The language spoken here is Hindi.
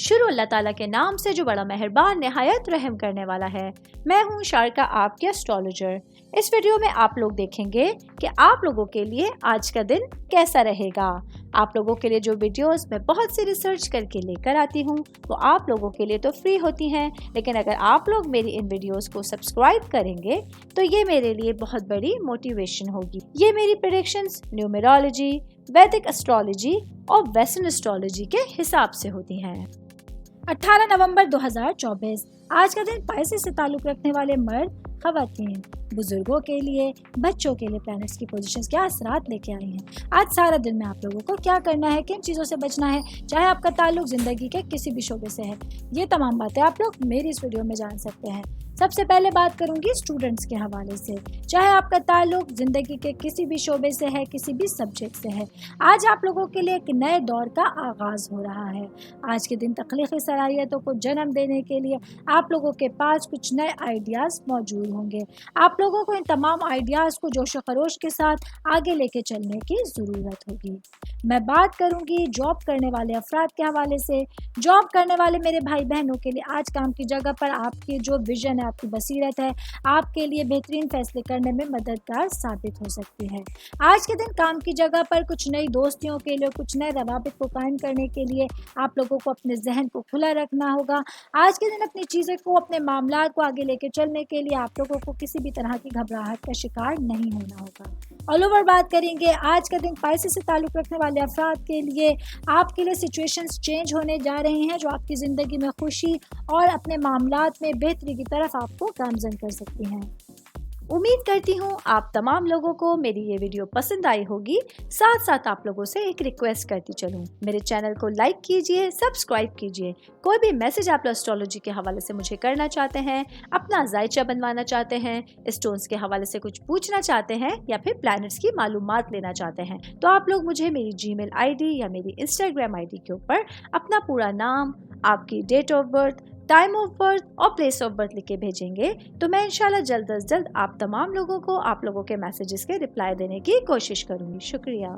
शुरू अल्लाह ताला के नाम से जो बड़ा मेहरबान निहायत रहम करने वाला है। मैं हूँ शारका, आपकी एस्ट्रोलॉजर। इस वीडियो में आप लोग देखेंगे कि आप लोगों के लिए आज का दिन कैसा रहेगा। आप लोगों के लिए जो वीडियोस मैं बहुत सी रिसर्च करके लेकर आती हूँ वो आप लोगों के लिए तो फ्री होती हैं, लेकिन अगर आप लोग मेरी इन वीडियोस को सब्सक्राइब करेंगे तो ये मेरे लिए बहुत बड़ी मोटिवेशन होगी। ये मेरी प्रेडिक्शंस न्यूमेरोलॉजी, वैदिक एस्ट्रोलॉजी और वेस्टर्न एस्ट्रोलॉजी के हिसाब से होती हैं। 18 नवंबर 2024 आज का दिन पाइसेस से ताल्लुक रखने वाले मर्द, खवातीन, बुजुर्गों के लिए, बच्चों के लिए प्लैनेट्स की पोजीशंस क्या असरात लेके आई हैं। आज सारा दिन में आप लोगों को क्या करना है, किन चीज़ों से बचना है, चाहे आपका ताल्लुक ज़िंदगी के किसी भी शोबे से है, ये तमाम बातें आप लोग मेरी इस वीडियो में जान सकते हैं। सबसे पहले बात करूंगी स्टूडेंट्स के हवाले से। चाहे आपका ताल्लुक ज़िंदगी के किसी भी शोबे से है, किसी भी सब्जेक्ट से है, आज आप लोगों के लिए एक नए दौर का आगाज़ हो रहा है। आज के दिन तख्लीकी सलाहियतों को जन्म देने के लिए आप लोगों के पास कुछ नए आइडियाज़ मौजूद होंगे। आप लोगों को इन तमाम आइडियाज़ को जोश खरोश के साथ आगे लेके चलने की ज़रूरत होगी। मैं बात करूंगी जॉब करने वाले अफराद के हवाले से। जॉब करने वाले मेरे भाई बहनों के लिए आज काम की जगह पर आपकी जो विजन है, आपकी बसीरत है, आपके लिए बेहतरीन फैसले करने में मददगार साबित हो सकती है। आज के दिन काम की जगह पर कुछ नई दोस्तियों के लिए, कुछ नए रवाबित को कायम करने के लिए आप लोगों को अपने जहन को खुला रखना होगा। आज के दिन अपनी चीज़ें को, अपने मामलात को आगे लेके चलने के लिए आप लोगों को किसी भी तरह की घबराहट का शिकार नहीं होना होगा। ऑल ओवर बात करेंगे आज का दिन पाइसेस से ताल्लुक़ रखने वाले अफराद के लिए, आपके लिए सिचुएशंस चेंज होने जा रही हैं जो आपकी ज़िंदगी में खुशी और अपने मामलात में बेहतरी की तरफ आपको गामज़न कर सकती हैं। उम्मीद करती हूँ आप तमाम लोगों को मेरी ये वीडियो पसंद आई होगी। साथ साथ आप लोगों से एक रिक्वेस्ट करती चलूँ, मेरे चैनल को लाइक कीजिए, सब्सक्राइब कीजिए। कोई भी मैसेज आप एस्ट्रोलॉजी के हवाले से मुझे करना चाहते हैं, अपना जायचा बनवाना चाहते हैं, स्टोन्स के हवाले से कुछ पूछना चाहते हैं या फिर प्लैनेट्स की मालूमात लेना चाहते हैं, तो आप लोग मुझे मेरी जीमेल आईडी या मेरी इंस्टाग्राम आईडी के ऊपर अपना पूरा नाम, आपकी date of birth, time of birth और प्लेस ऑफ बर्थ लिख के भेजेंगे तो मैं इंशाल्लाह जल्द अज जल्द आप तमाम लोगों को आप लोगों के मैसेजेस के रिप्लाई देने की कोशिश करूँगी। शुक्रिया।